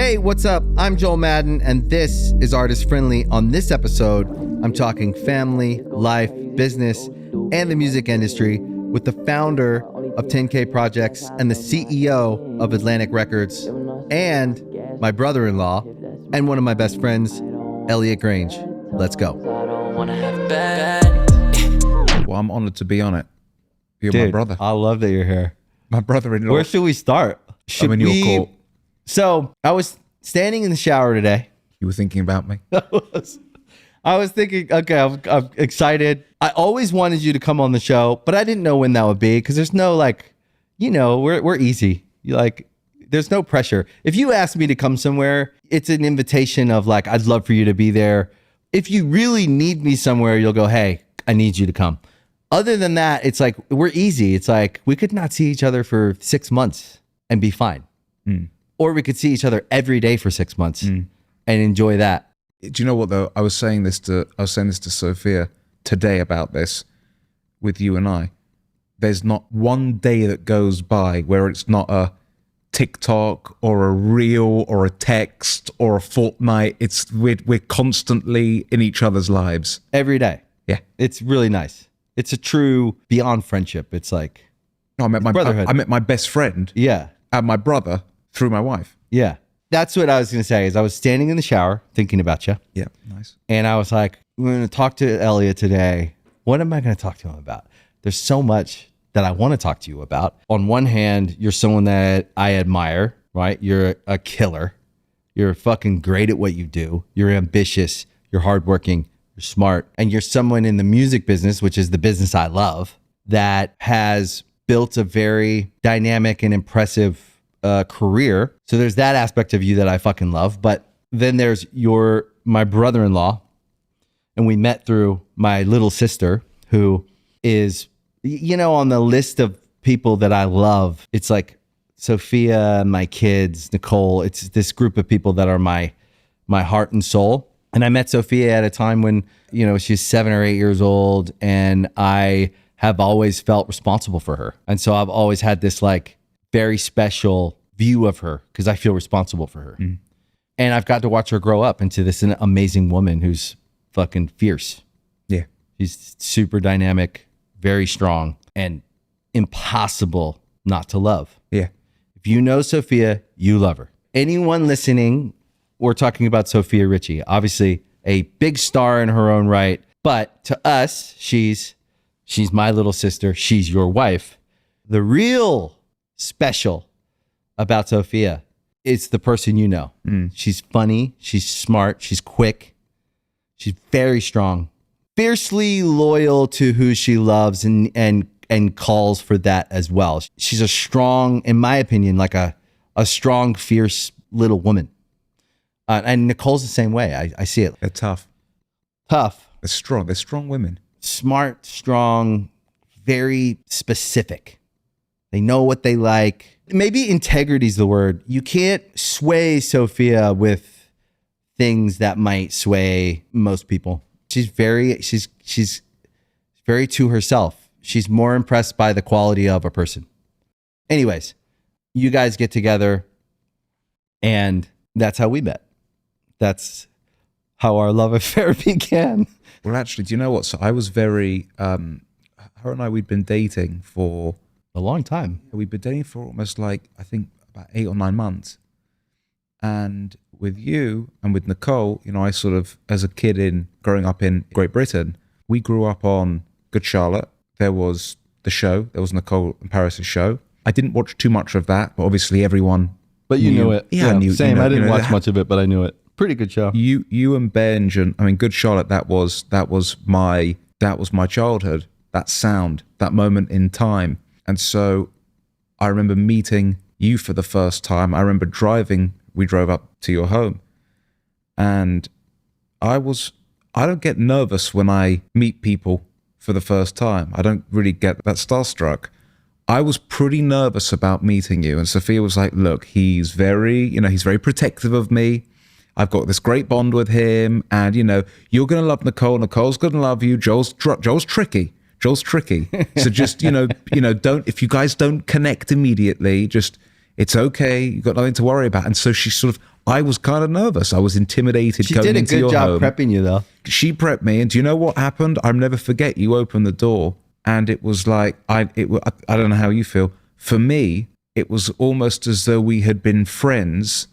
Hey, what's up? I'm Joel Madden, and this is Artist Friendly. On this episode, I'm talking family, life, business, and the music industry with the founder of 10K Projects and the CEO of Atlantic Records, and my brother-in-law, and one of my best friends, Elliot Grainge. Let's go. Well, I'm honored to be on it. You're Dude, my brother. I love that you're here. My brother-in-law. Where should we start? I'm in your court. So I was standing in the shower today. You were thinking about me? I was thinking, okay, I'm excited. I always wanted you to come on the show, but I didn't know when that would be because there's no we're easy. There's no pressure. If you ask me to come somewhere, it's an invitation of like, I'd love for you to be there. If you really need me somewhere, you'll go, hey, I need you to come. Other than that, it's like, we're easy. It's like, we could not see each other for 6 months and be fine. Or we could see each other every day for 6 months and enjoy that. Do you know what though? I was saying this to Sophia today about this with you and I. There's not one day that goes by where it's not a TikTok or a reel or a text or a fortnight. We're constantly in each other's lives Every day. Yeah. It's really nice. It's a true beyond friendship. It's like I met brotherhood. I met my best friend Yeah. and my brother through my wife. Yeah. That's what I was going to say is I was standing in the shower thinking about you. Yeah, nice. And I was like, we're going to talk to Elliot today. What am I going to talk to him about? There's so much that I want to talk to you about. On one hand, you're someone that I admire, right? You're a killer. You're fucking great at what you do. You're ambitious. You're hardworking. You're smart. And you're someone in the music business, which is the business I love, that has built a very dynamic and impressive career. So there's that aspect of you that I fucking love. But then there's my brother-in-law, and we met through my little sister, who is, on the list of people that I love. It's like Sophia, my kids, Nicole. It's this group of people that are my heart and soul. And I met Sophia at a time when, she's 7 or 8 years old, and I have always felt responsible for her. And so I've always had this like very special view of her because I feel responsible for her. And I've got to watch her grow up into this amazing woman who's fucking fierce. Yeah. She's super dynamic, very strong, and impossible not to love. Yeah. If you know Sophia, you love her. Anyone listening, we're talking about Sophia Richie, obviously a big star in her own right, but to us, she's my little sister. She's your wife. The real special about Sophia is the person you know. She's funny. She's smart. She's quick. She's very strong, fiercely loyal to who she loves and calls for that as well. She's a strong, in my opinion, like a strong, fierce little woman. And Nicole's the same way. I see it. They're tough. Tough. They're strong. They're strong women. Smart, strong, very specific. They know what they like. Maybe integrity is the word. You can't sway Sophia with things that might sway most people. She's very to herself. She's more impressed by the quality of a person. Anyways, you guys get together, and that's how we met. That's how our love affair began. Well, actually, do you know what? So I was very, her and I, we'd been dating for A long time. We'd been dating for almost like, I think about 8 or 9 months. And with you and with Nicole, I sort of, as a kid growing up in Great Britain, we grew up on Good Charlotte. There was the show. There was Nicole and Paris' show. I didn't watch too much of that, but obviously everyone. But you knew it. Yeah, I knew. Same. I didn't watch much of it, but I knew it. Pretty good show. You and Benj, and Good Charlotte. That was my childhood. That sound, that moment in time. And so I remember meeting you for the first time. I remember we drove up to your home. And I don't get nervous when I meet people for the first time. I don't really get that starstruck. I was pretty nervous about meeting you. And Sophia was like, look, he's very protective of me. I've got this great bond with him. And, you're going to love Nicole. Nicole's going to love you. Joel's tricky. So just, don't, if you guys don't connect immediately, just It's okay. You've got nothing to worry about. And so she sort of, I was kind of nervous. I was intimidated She going did a into good your job home. prepping you, though. She prepped me. And do you know what happened? I'll never forget. You opened the door and it was like, I don't know how you feel. For me, it was almost as though we had been friends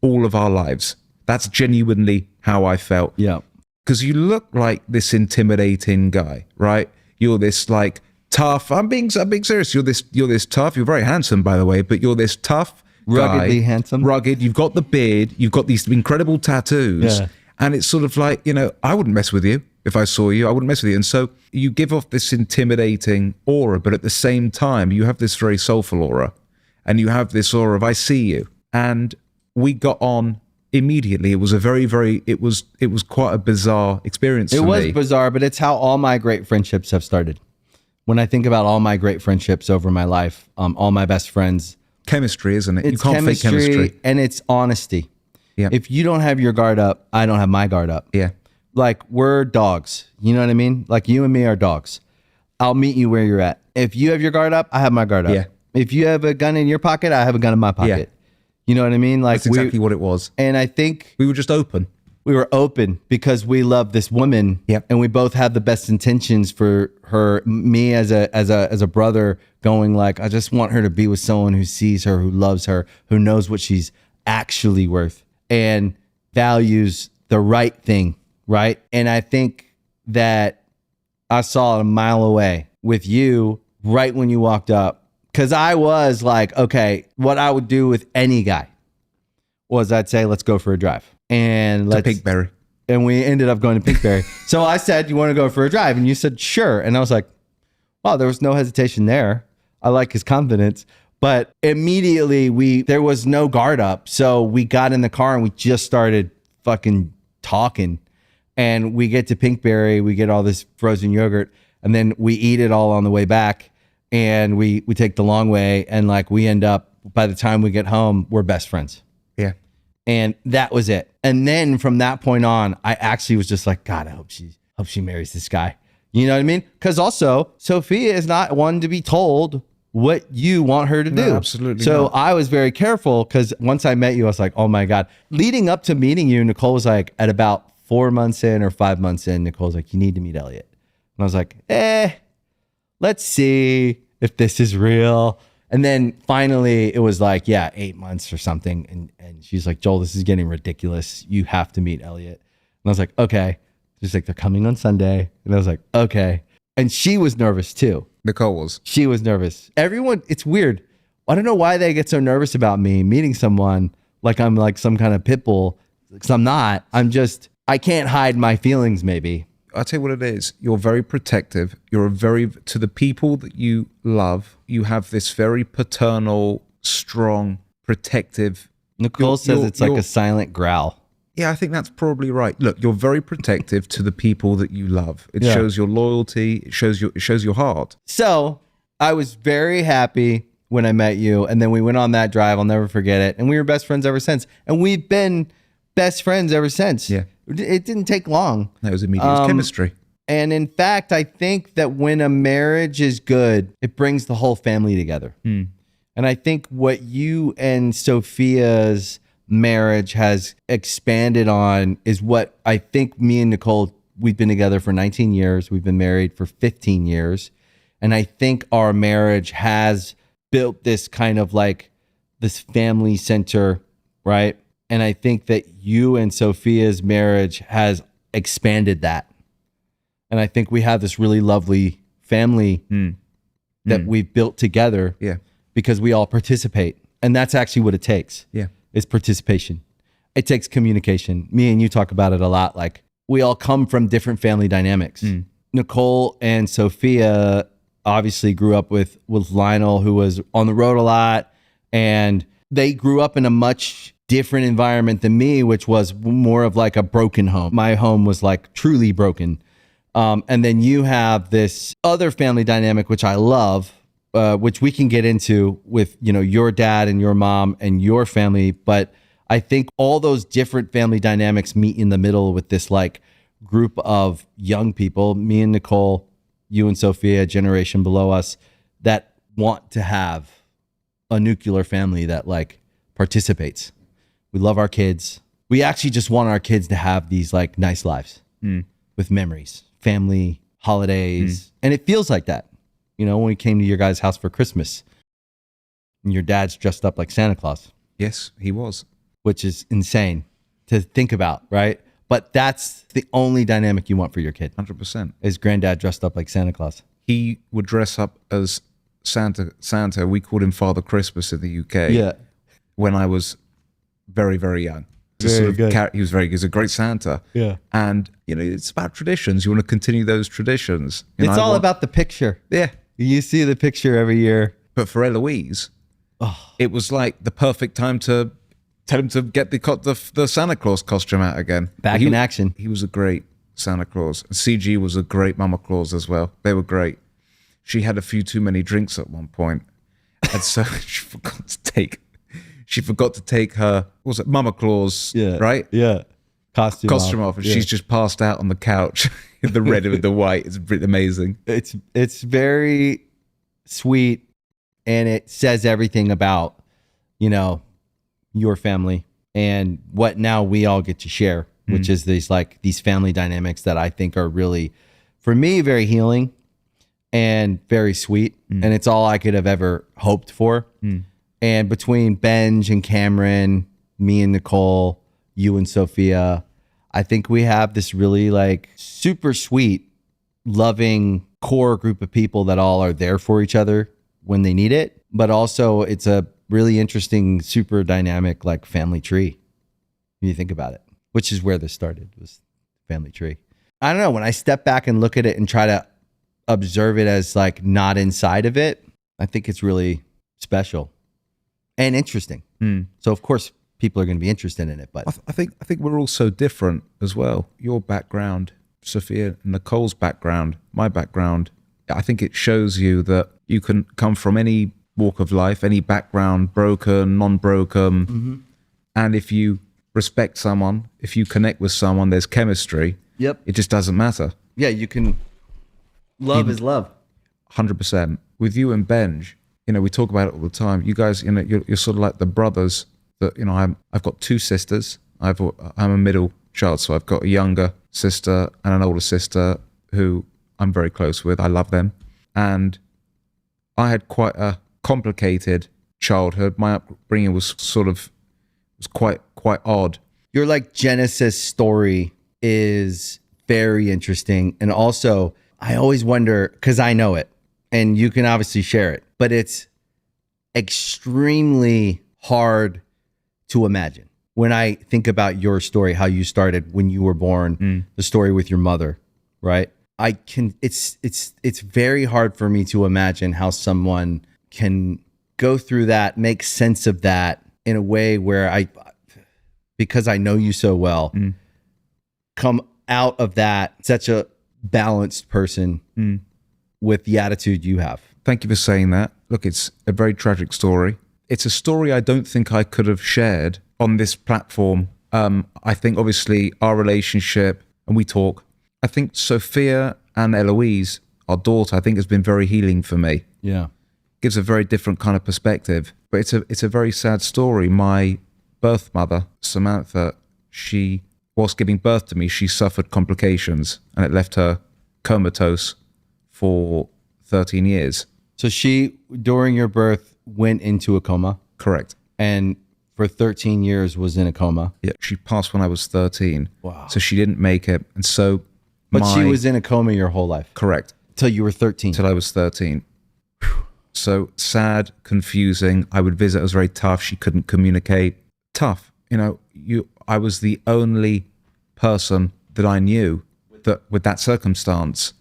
all of our lives. That's genuinely how I felt. Yeah. Because you look like this intimidating guy, right? You're this like tough. I'm being serious. You're this tough. You're very handsome, by the way, but you're this tough Ruggedly guy, handsome. rugged. You've got the beard. You've got these incredible tattoos, Yeah. and it's sort of like, you know, I wouldn't mess with you if I saw you. I wouldn't mess with you. And so you give off this intimidating aura, but at the same time, you have this very soulful aura, and you have this aura of I see you. And we got on immediately. It was a very, very. It was quite a bizarre experience. It for was me. bizarre, but it's how all my great friendships have started. When I think about all my great friendships over my life, all my best friends, Chemistry, isn't it? it's You can't fake chemistry. and it's honesty. Yeah. If you don't have your guard up, I don't have my guard up. Yeah. Like we're dogs. You know what I mean? Like you and me are dogs. I'll meet you where you're at. If you have your guard up, I have my guard up. Yeah. If you have a gun in your pocket, I have a gun in my pocket. You know what I mean? Like That's exactly what it was. and I think We were just open. we were open because we love this woman. Yep. And we both had the best intentions for her, me as a brother going like, I just want her to be with someone who sees her, who loves her, who knows what she's actually worth and values the right thing. Right. And I think that I saw it a mile away with you right when you walked up. Cause I was like, okay, what I would do with any guy was I'd say, let's go for a drive. And To let's Pinkberry. and we ended up going to Pinkberry. So I said, you want to go for a drive? And you said, sure. And I was like, wow, there was no hesitation there. I like his confidence. But immediately there was no guard up. So we got in the car and we just started fucking talking. And we get to Pinkberry, we get all this frozen yogurt, and then we eat it all on the way back. And we take the long way. And like we end up, by the time we get home, we're best friends. Yeah. And that was it. And then from that point on, I actually was just like, God, I hope she marries this guy. You know what I mean? Because also, Sophia is not one to be told what you want her to do. No, absolutely So not. I was very careful because once I met you, I was like, oh my God. Leading up to meeting you, Nicole was like, at about 4 months in or 5 months in, Nicole's like, you need to meet Elliot. And I was like, let's see if this is real. And then finally it was like, 8 months or something. And she's like, Joel, this is getting ridiculous. You have to meet Elliot. And I was like, okay. She's like, they're coming on Sunday. And I was like, okay. And she was nervous too. Nicole was. She was nervous. Everyone, it's weird. I don't know why they get so nervous about me meeting someone like I'm like some kind of pit bull. Because I'm not. I can't hide my feelings maybe. I'll tell you what it is. You're very protective. To the people that you love, you have this very paternal, strong, protective. Nicole says it's like a silent growl. Yeah, I think that's probably right. Look, you're very protective to the people that you love. It Yeah. shows your loyalty. It shows your heart. So I was very happy when I met you. And then we went on that drive. I'll never forget it. And we were best friends ever since. And we've been best friends ever since. Yeah. It didn't take long. That was immediate. It was chemistry. And in fact, I think that when a marriage is good, it brings the whole family together. And I think what you and Sophia's marriage has expanded on is what I think me and Nicole, we've been together for 19 years. We've been married for 15 years. And I think our marriage has built this kind of like this family center, right? And I think that you and Sophia's marriage has expanded that. And I think we have this really lovely family that we've built together because we all participate. And that's actually what it takes. Yeah. Is participation. It takes communication. Me and you talk about it a lot. Like we all come from different family dynamics. Nicole and Sophia obviously grew up with Lionel, who was on the road a lot. And they grew up in a much different environment than me, which was more of like a broken home. My home was like truly broken. And then you have this other family dynamic, which I love, which we can get into with, your dad and your mom and your family. But I think all those different family dynamics meet in the middle with this like group of young people, me and Nicole, you and Sophia, a generation below us, that want to have a nuclear family that like participates. We love our kids. We actually just want our kids to have these like nice lives with memories, family, holidays. And it feels like that. You know, when we came to your guys' house for Christmas and your dad's dressed up like Santa Claus. Yes, he was. Which is insane to think about, right? But that's the only dynamic you want for your kid. 100%. Is granddad dressed up like Santa Claus. He would dress up as Santa. We called him Father Christmas in the UK. Yeah. When I was very, very young. Very good. He was a great Santa. Yeah. And, you know, it's about traditions. You want to continue those traditions. You know, It's all about the picture. Yeah. You see the picture every year. But for Eloise, it was like the perfect time to tell him to get the Santa Claus costume out again. Back in action. He was a great Santa Claus. CG was a great Mama Claus as well. They were great. She had a few too many drinks at one point, and so she forgot to take her, what was it, Mama Claus, right? Yeah. Costume off. And she's just passed out on the couch in the red and the white. It's pretty amazing. It's very sweet, and it says everything about, you know, your family and what now we all get to share, which is these family dynamics that I think are really, for me, very healing and very sweet. And it's all I could have ever hoped for. And between Benj and Cameron, me and Nicole, you and Sophia, I think we have this really like super sweet, loving core group of people that all are there for each other when they need it. But also it's a really interesting, super dynamic like family tree when you think about it, which is where this started, was family tree. I don't know, when I step back and look at it and try to observe it as like not inside of it, I think it's really special and interesting. So of course people are going to be interested in it, but I think we're all so different as well. Your background, Sophia, Nicole's background, my background, I think it shows you that you can come from any walk of life, any background, broken, non-broken. And if you respect someone, if you connect with someone, there's chemistry. Yep. It just doesn't matter. Yeah, you can. Love is love. 100%. With you and Benj, you know, we talk about it all the time. You guys, you know, you're sort of like the brothers that, you know, I've got two sisters. I'm a middle child, so I've got a younger sister and an older sister who I'm very close with. I love them. And I had quite a complicated childhood. My upbringing was quite odd. Your like Genesis story is very interesting. And also I always wonder, because I know it and you can obviously share it, but it's extremely hard to imagine. When I think about your story, how you started when you were born, the story with your mother, right? It's very hard for me to imagine how someone can go through that, make sense of that in a way where because I know you so well, come out of that such a balanced person with the attitude you have. Thank you for saying that. Look, it's a very tragic story. It's a story I don't think I could have shared on this platform. I think obviously our relationship, and we talk, I think Sophia and Eloise, our daughter, I think has been very healing for me. Yeah. Gives a very different kind of perspective. But it's a very sad story. My birth mother, Samantha, whilst giving birth to me, she suffered complications and it left her comatose for 13 years. So she, during your birth, went into a coma? Correct. And for 13 years was in a coma? Yeah, she passed when I was 13. Wow. So she didn't make it. And so But she was in a coma your whole life? Correct. Till you were 13? Till I was 13. So sad, confusing. I would visit. It was very tough. She couldn't communicate. Tough. You know, I was the only person that I knew that with that circumstance.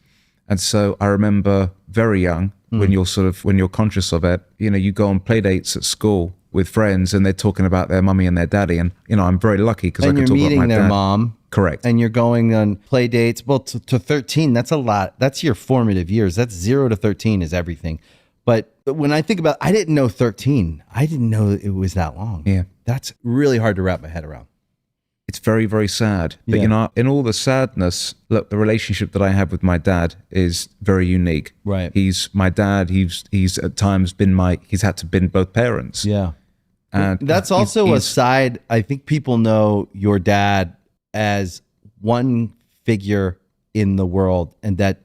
And so I remember very young, when you're conscious of it, you know, you go on play dates at school with friends and they're talking about their mummy and their daddy. And, you know, I'm very lucky because I can talk about my dad. And you're meeting their mom. Correct. And you're going on play dates. Well, to 13, that's a lot. That's your formative years. That's 0 to 13 is everything. But when I think about, I didn't know 13. I didn't know it was that long. Yeah. That's really hard to wrap my head around. It's very, very sad. But, Yeah. in all the sadness, look, the relationship that I have with my dad is very unique. Right. He's my dad. He's at times he's had to been both parents. Yeah. And That's also a side. I think people know your dad as one figure in the world, and that,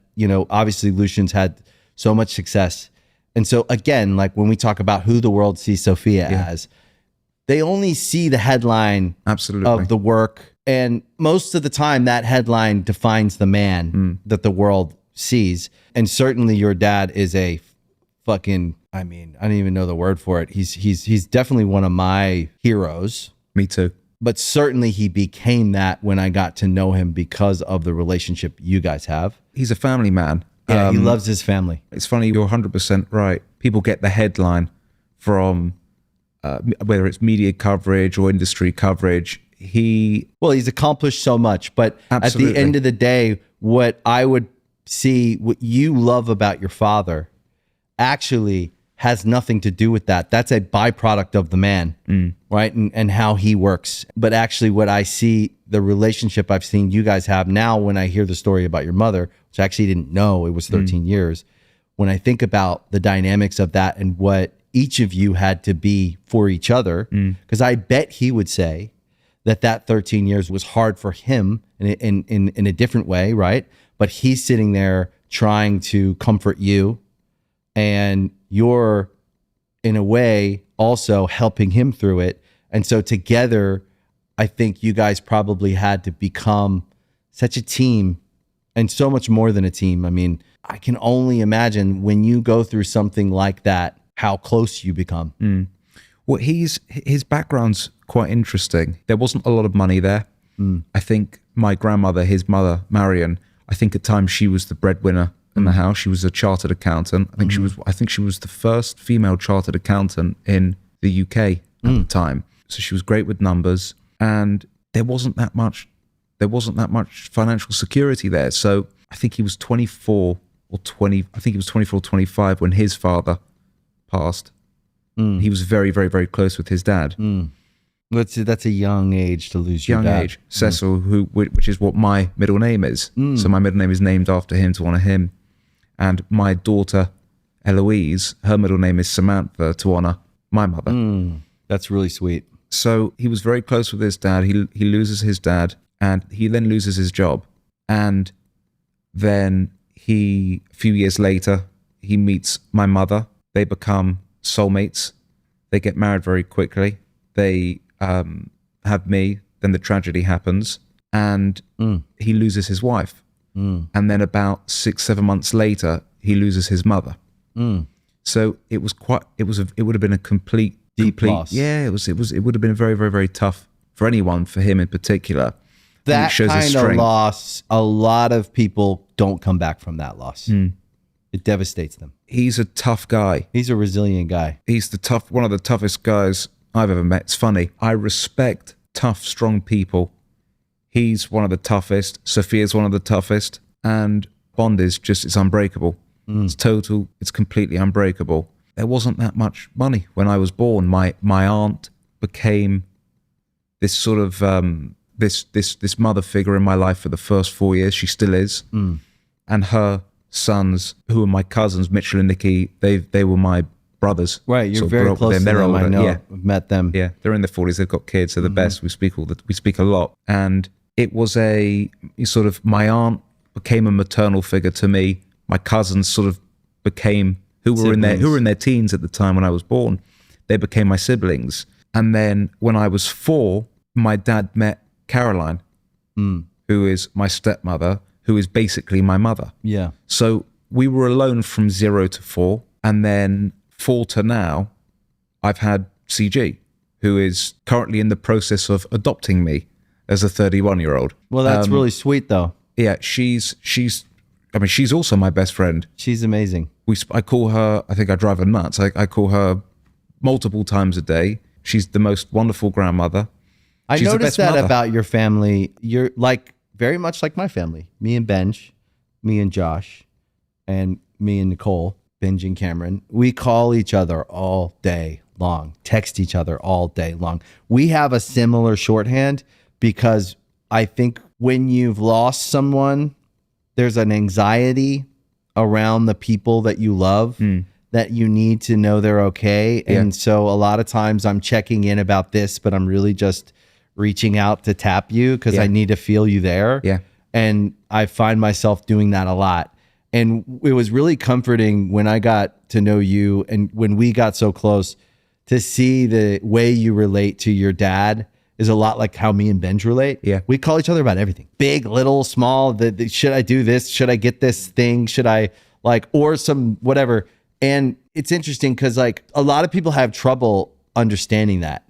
obviously Lucian's had so much success. And so again, like when we talk about who the world sees Sophia as, they only see the headline absolutely of the work. And most of the time that headline defines the man that the world sees. And certainly your dad is a fucking, I don't even know the word for it. He's definitely one of my heroes. Me too. But certainly he became that when I got to know him because of the relationship you guys have. He's a family man. Yeah, he loves his family. It's funny, you're 100% right. People get the headline from whether it's media coverage or industry coverage. He's accomplished so much, but absolutely. At the end of the day, what I would see, what you love about your father actually has nothing to do with that. That's a byproduct of the man, right? And how he works. But actually what I see, the relationship I've seen you guys have now, when I hear the story about your mother, which I actually didn't know it was 13 years, when I think about the dynamics of that and what each of you had to be for each other, because I bet he would say that 13 years was hard for him in a different way, right? But he's sitting there trying to comfort you, and you're in a way also helping him through it. And so together, I think you guys probably had to become such a team, and so much more than a team. I can only imagine when you go through something like that, how close you become. Well, his background's quite interesting. There wasn't a lot of money there. I think my grandmother, his mother, Marian, I think at times she was the breadwinner in the house. She was a chartered accountant. I think she was the first female chartered accountant in the UK at the time. So she was great with numbers, and there wasn't that much financial security there. So I think he was 24 or 20. I think he was 24 or 25 when his father passed. He was very, very, very close with his dad. That's a young age to lose your dad. Young age. Cecil, which is what my middle name is. So my middle name is named after him, to honor him. And my daughter, Eloise, her middle name is Samantha, to honor my mother. That's really sweet. So he was very close with his dad. He loses his dad, and he then loses his job. And then a few years later, he meets my mother. They become soulmates. They get married very quickly. They have me. Then the tragedy happens, and he loses his wife. And then about 6-7 months later, he loses his mother. So it would have been a complete loss. Yeah, it would have been very, very, very tough for anyone, for him in particular. That kind of loss, a lot of people don't come back from that loss. It devastates them. He's a tough guy. He's a resilient guy. He's one of the toughest guys I've ever met. It's funny. I respect tough, strong people. He's one of the toughest. Sophia's one of the toughest. And Bond it's unbreakable. It's completely unbreakable. There wasn't that much money when I was born. My aunt became this sort of this mother figure in my life for the first 4 years. She still is. And her sons, who are my cousins, Mitchell and Nikki, they were my brothers. Right, you're very close to them. Older. I know. Yeah. I've met them. Yeah, they're in their 40s. They've got kids. They're the best. We speak a lot. And it was my aunt became a maternal figure to me. My cousins sort of became who were in their teens at the time when I was born. They became my siblings. And then when I was 4, my dad met Caroline, who is my stepmother, who is basically my mother. Yeah. So we were alone from 0 to 4. And then 4 to now, I've had CG, who is currently in the process of adopting me as a 31-year-old. Well, that's really sweet, though. Yeah, she's also my best friend. She's amazing. I call her, I think I drive her nuts. I call her multiple times a day. She's the most wonderful grandmother. I noticed that about your family. You're very much like my family. Me and Benj, me and Josh, and me and Nicole, Benj and Cameron. We call each other all day long, text each other all day long. We have a similar shorthand, because I think when you've lost someone, there's an anxiety around the people that you love that you need to know they're okay. And so a lot of times I'm checking in about this, but I'm really just reaching out to tap you because I need to feel you there. Yeah. And I find myself doing that a lot. And it was really comforting when I got to know you and when we got so close to see the way you relate to your dad is a lot like how me and Benj relate. Yeah. We call each other about everything. Big, little, small. Should I do this? Should I get this thing? Should I or some whatever. And it's interesting because like a lot of people have trouble understanding that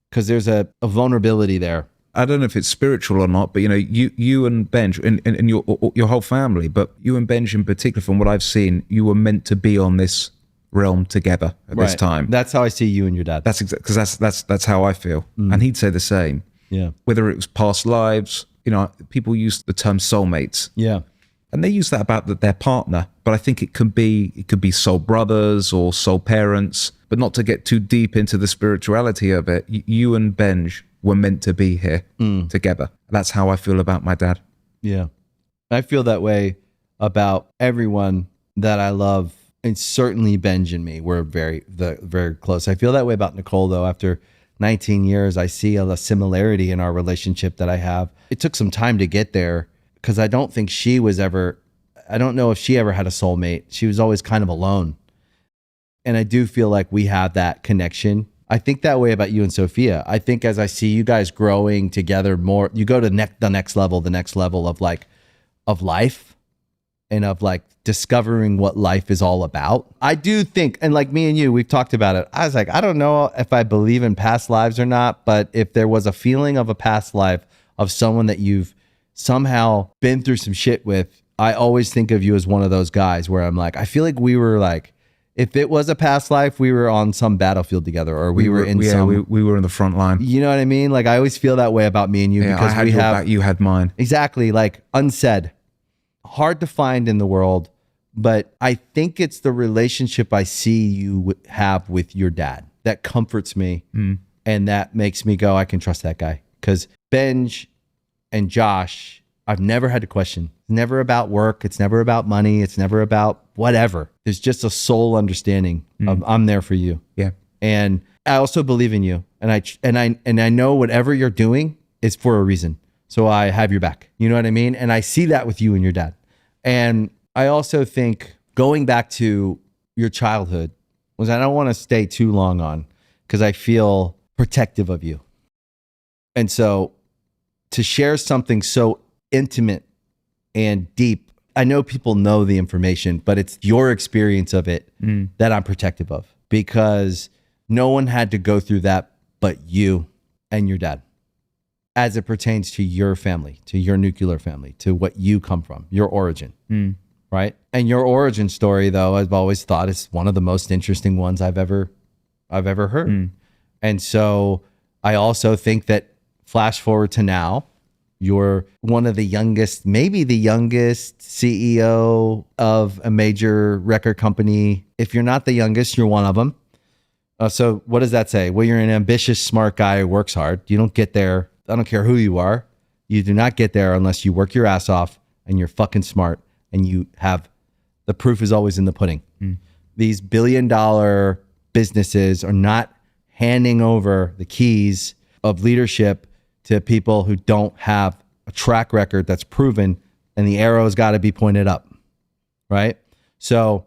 because there's a vulnerability there. I don't know if it's spiritual or not, but you and Benj and your whole family, but you and Benj in particular, from what I've seen, you were meant to be on this realm together at this time. That's how I see you and your dad. That's exactly because that's how I feel, and he'd say the same. Yeah. Whether it was past lives, people use the term soulmates. Yeah. And they use that about their partner, but I think it could be soul brothers or soul parents, but not to get too deep into the spirituality of it. You and Benj were meant to be here together. That's how I feel about my dad. Yeah. I feel that way about everyone that I love, and certainly Benj and me. We're very close. I feel that way about Nicole, though. After 19 years, I see a similarity in our relationship that I have. It took some time to get there because I don't think I don't know if she ever had a soulmate. She was always kind of alone. And I do feel like we have that connection. I think that way about you and Sophia. I think as I see you guys growing together more, you go to the next level of life and of like discovering what life is all about. I do think, and like me and you, we've talked about it. I was like, I don't know if I believe in past lives or not, but if there was a feeling of a past life of someone that you've somehow been through some shit with, I always think of you as one of those guys where I'm like, I feel like we were like, if it was a past life, we were on some battlefield together, or we were in we were in the front line. You know what I mean? Like I always feel that way about me and you because I had your back, you had mine. Exactly, like unsaid, hard to find in the world, but I think it's the relationship I see you have with your dad that comforts me, and that makes me go, I can trust that guy. Because Benj and Josh, I've never had to question. It's never about work. It's never about money. It's never about whatever. There's just a soul understanding of I'm there for you. Yeah. And I also believe in you. And I know whatever you're doing is for a reason. So I have your back. You know what I mean? And I see that with you and your dad. And I also think going back to your childhood was, I don't want to stay too long on because I feel protective of you. And so to share something so intimate and deep, I know people know the information, but it's your experience of it that I'm protective of, because no one had to go through that but you and your dad, as it pertains to your family, to your nuclear family, to what you come from, your origin, right? And your origin story, though, I've always thought is one of the most interesting ones I've ever heard. And so I also think that flash forward to now, you're one of the youngest, maybe the youngest CEO of a major record company. If you're not the youngest, you're one of them. So what does that say? Well, you're an ambitious, smart guy who works hard. You don't get there. I don't care who you are. You do not get there unless you work your ass off and you're fucking smart and you have, the proof is always in the pudding. These billion-dollar businesses are not handing over the keys of leadership to people who don't have a track record that's proven, and the arrow's got to be pointed up, right? So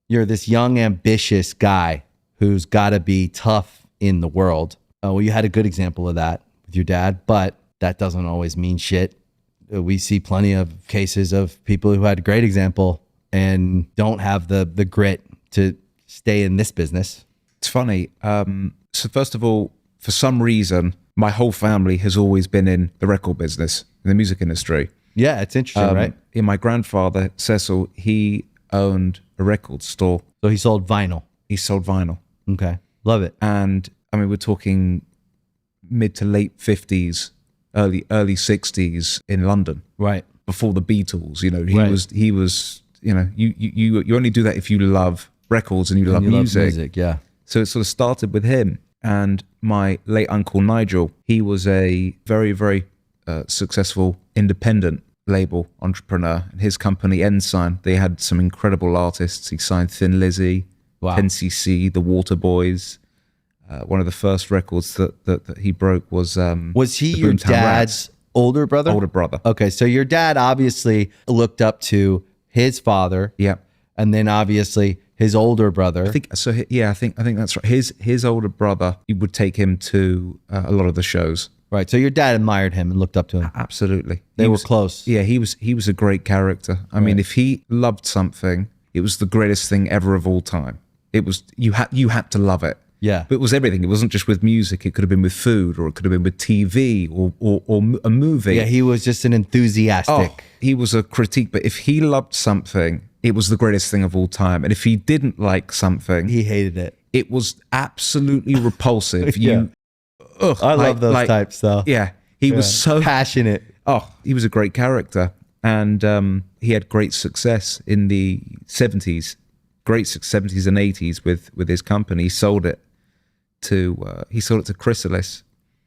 you're this young, ambitious guy who's got to be tough in the world. Well, you had a good example of that with your dad, but that doesn't always mean shit. We see plenty of cases of people who had a great example and don't have the grit to stay in this business. It's funny. So first of all, for some reason, my whole family has always been in the record business, in the music industry. Yeah, it's interesting, right? Yeah, my grandfather, Cecil, he owned a record store. So he sold vinyl. He sold vinyl. Okay, love it. And I mean, we're talking mid to late 50s, early 60s in London. Right. Before the Beatles, he was, you only do that if you love records and you love music. Yeah. So it sort of started with him. And my late uncle Nigel, he was a very, very successful independent label entrepreneur. And his company, Ensign, they had some incredible artists. He signed Thin Lizzy, Wow. 10cc, The Waterboys. One of the first records that he broke was he the your Boomtown dad's Rats. older brother? Older brother. Okay, so your dad obviously looked up to his father. Yeah. And then obviously his older brother. I think so. Yeah, I think that's right. His older brother, he would take him to a lot of the shows. Right. So your dad admired him and looked up to him. Absolutely, They were close. Yeah, he was a great character. I mean, if he loved something, it was the greatest thing ever of all time. It was you had to love it. Yeah. But it was everything. It wasn't just with music. It could have been with food, or it could have been with TV, or a movie. Yeah, he was just an enthusiastic. Oh, he was a critique. But if he loved something, it was the greatest thing of all time. And if he didn't like something, He hated it. it was absolutely repulsive. Yeah. I love those types though. Yeah, he was so passionate. Oh, he was a great character, and he had great success in the 70s, 70s and 80s with his company. He sold it to Chrysalis,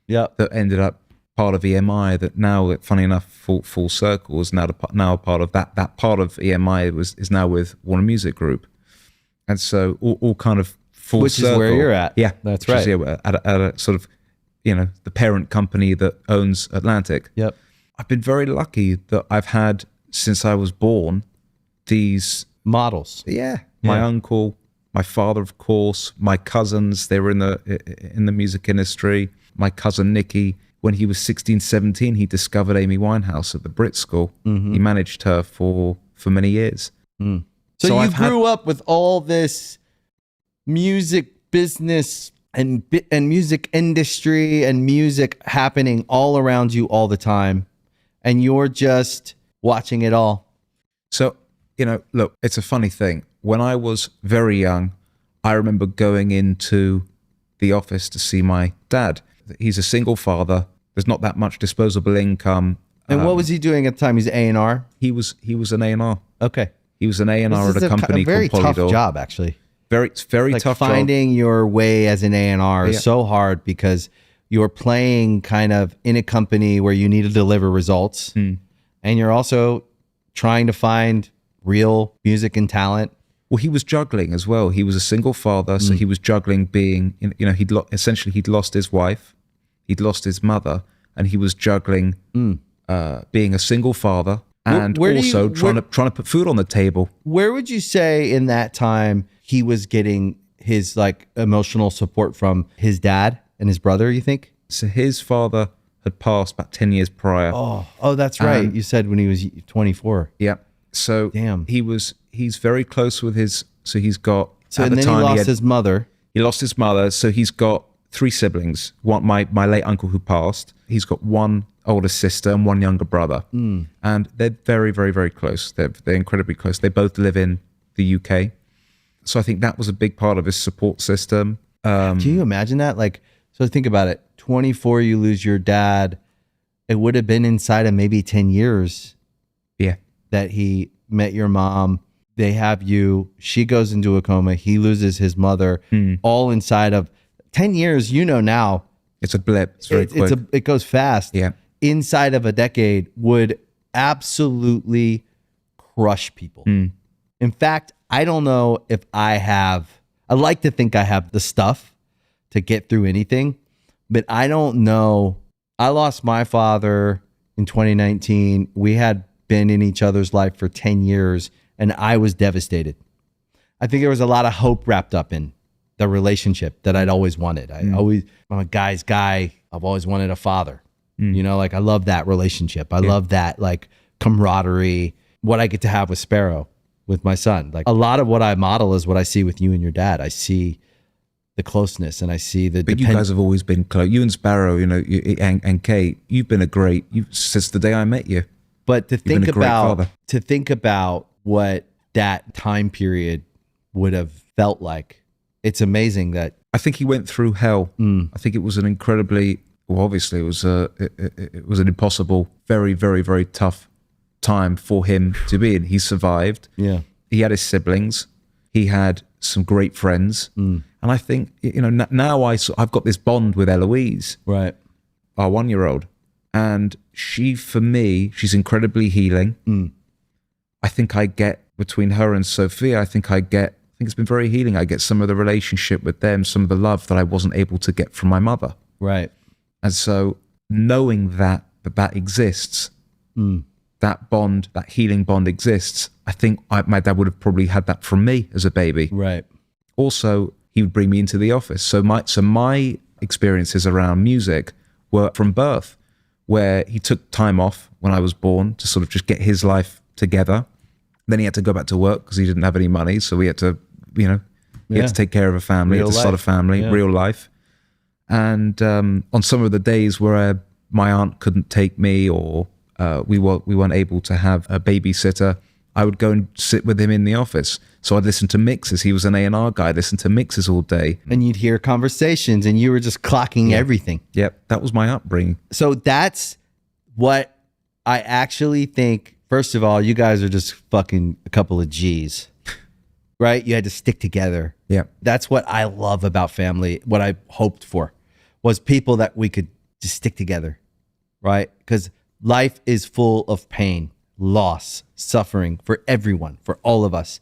Yep. that ended up part of EMI. That now, funny enough, full circle is now a part of that part of EMI is now with Warner Music Group, and so all kind of full Which circle. is where you're at. Yeah, That's which is, right. at a sort of, the parent company that owns Atlantic. Yep. I've been very lucky that I've had, since I was born, these, Models. my Yeah. uncle, my father, of course, my cousins, they were in the music industry. My cousin Nicky, when he was 16, 17, he discovered Amy Winehouse at the Brit School. Mm-hmm. He managed her for many years. So you I've grew up with all this music business and music industry and music happening all around you all the time, and you're just watching it all. So, look, it's a funny thing. When I was very young, I remember going into the office to see my dad. He's a single father. There's not that much disposable income. And what was he doing at the time? He's A&R? He was an A&R. Okay. He was an A&R This at is a company a very called tough Polydor. job, actually. Very Like tough finding job. your way as an A&R is so hard because you're playing kind of in a company where you need to deliver results. And you're also trying to find real music and talent. Well, he was juggling as well. He was a single father, so he was juggling being, essentially he'd lost his wife, he'd lost his mother, and he was juggling being a single father and Where do also you- trying to put food on the table. Where would you say in that time he was getting his like emotional support from his dad and his brother, you think? So his father had passed about 10 years prior. Oh, that's right. You said when he was 24. Yeah. So Damn. he's very close with his, so he's got, So at and the then time he lost had- his mother. He lost his mother, so he's got 3 siblings. One, my late uncle who passed. He's got 1 older sister and 1 younger brother, and they're very, very, very close. They're incredibly close. They both live in the UK, so I think that was a big part of his support system. Can you imagine that? Like, so think about it. 24, you lose your dad. It would have been inside of maybe 10 years Yeah, that he met your mom. They have you. She goes into a coma. He loses his mother. All inside of 10 years. Now, it's a blip. It's very quick. it goes fast. Yeah. Inside of a decade would absolutely crush people. In fact, I don't know if I like to think I have the stuff to get through anything, but I don't know. I lost my father in 2019. We had been in each other's life for 10 years and I was devastated. I think there was a lot of hope wrapped up in the relationship that I'd always wanted. I'm a guy's guy. I've always wanted a father. Like I love that relationship. I love that like camaraderie, what I get to have with Sparrow, with my son. Like a lot of what I model is what I see with you and your dad. I see the closeness and I see the But you guys have always been close. You and Sparrow, and Kate, you've been since the day I met you. But to been think a great father. about what that time period would have felt like, it's amazing that I think he went through hell. I think it was an incredibly, obviously it was an impossible, very, very, very tough time for him to be in. He survived. Yeah. He had his siblings. He had some great friends. And I think, now I've got this bond with Eloise, Right. our 1-year-old, and she, for me, she's incredibly healing. I think I get between her and Sophia, I think it's been very healing. I get some of the relationship with them, some of the love that I wasn't able to get from my mother. Right. And so knowing that exists, that bond, that healing bond exists, I think my dad would have probably had that from me as a baby. Right. Also, he would bring me into the office. So my experiences around music were from birth, where he took time off when I was born to sort of just get his life together. Then he had to go back to work because he didn't have any money. So we had to, he had to take care of a family, Real had to start a life. family, real life. And on some of the days where my aunt couldn't take me, or we weren't able to have a babysitter, I would go and sit with him in the office. So I'd listen to mixes. He was an A&R guy. I'd listen to mixes all day. And you'd hear conversations and you were just clocking everything. Yep, that was my upbringing. So that's what I actually think. First of all, you guys are just fucking a couple of G's, right? You had to stick together. Yeah. That's what I love about family. What I hoped for was people that we could just stick together, right? Because life is full of pain, loss, suffering for everyone, for all of us.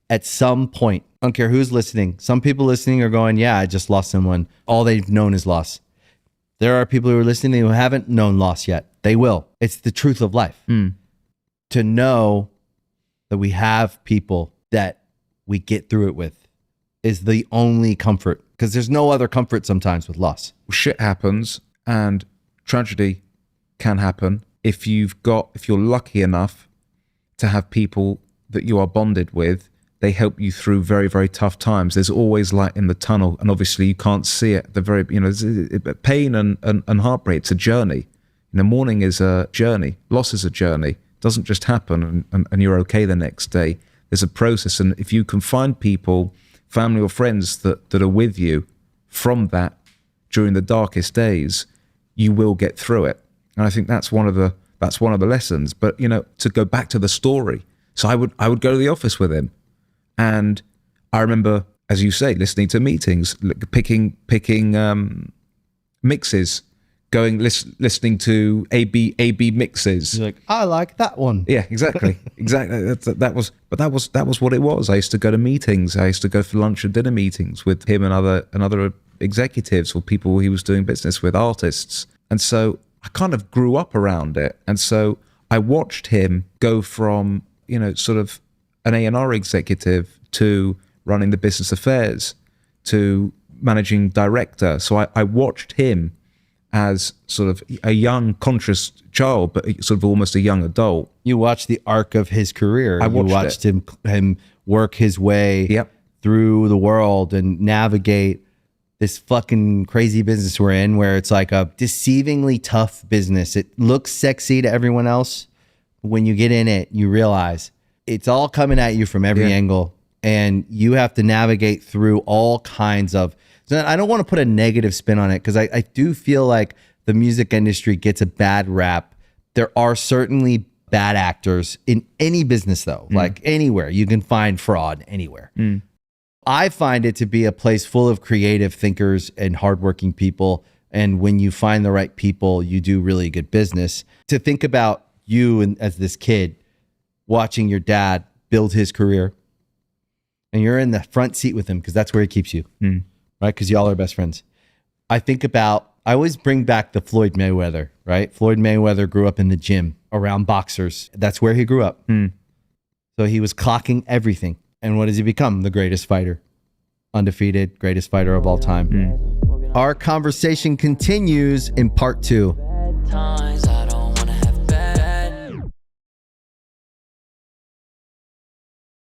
At some point, I don't care who's listening. Some people listening are going, yeah, I just lost someone. All they've known is loss. There are people who are listening who haven't known loss yet. They will. It's the truth of life. To know that we have people that we get through it with is the only comfort, because there's no other comfort sometimes with loss. Shit happens and tragedy can happen. If you're lucky enough to have people that you are bonded with, they help you through very, very tough times. There's always light in the tunnel, and obviously you can't see it. Pain and heartbreak, it's a journey. Mourning is a journey. Loss is a journey. It doesn't just happen and you're okay the next day. There's a process, and if you can find people, family or friends that are with you from that during the darkest days, you will get through it. And I think that's one of the lessons. But to go back to the story, so I would go to the office with him. And I remember, as you say, listening to meetings, picking mixes, listening to AB mixes. You're like, I like that one. Yeah, exactly. That was what it was. I used to go to meetings. I used to go for lunch and dinner meetings with him and other executives or people he was doing business with, artists. And so I kind of grew up around it. And so I watched him go from, sort of an A&R executive to running the business affairs to managing director. So I watched him as sort of a young conscious child, but sort of almost a young adult. You watched the arc of his career. You watched him work his way through the world and navigate this fucking crazy business we're in, where it's like a deceivingly tough business. It looks sexy to everyone else. When you get in it, you realize it's all coming at you from every angle, and you have to navigate through all kinds of. So I don't want to put a negative spin on it, because I do feel like the music industry gets a bad rap. There are certainly bad actors in any business, though. Like anywhere, you can find fraud anywhere. I find it to be a place full of creative thinkers and hardworking people. And when you find the right people, you do really good business. To think about you and as this kid watching your dad build his career, and you're in the front seat with him because that's where he keeps you, right? Because y'all are best friends. I always bring back the Floyd Mayweather, right? Floyd Mayweather grew up in the gym around boxers. That's where he grew up. So he was clocking everything. And what does he become? The greatest fighter. Undefeated, greatest fighter of all time. Our conversation continues in part 2.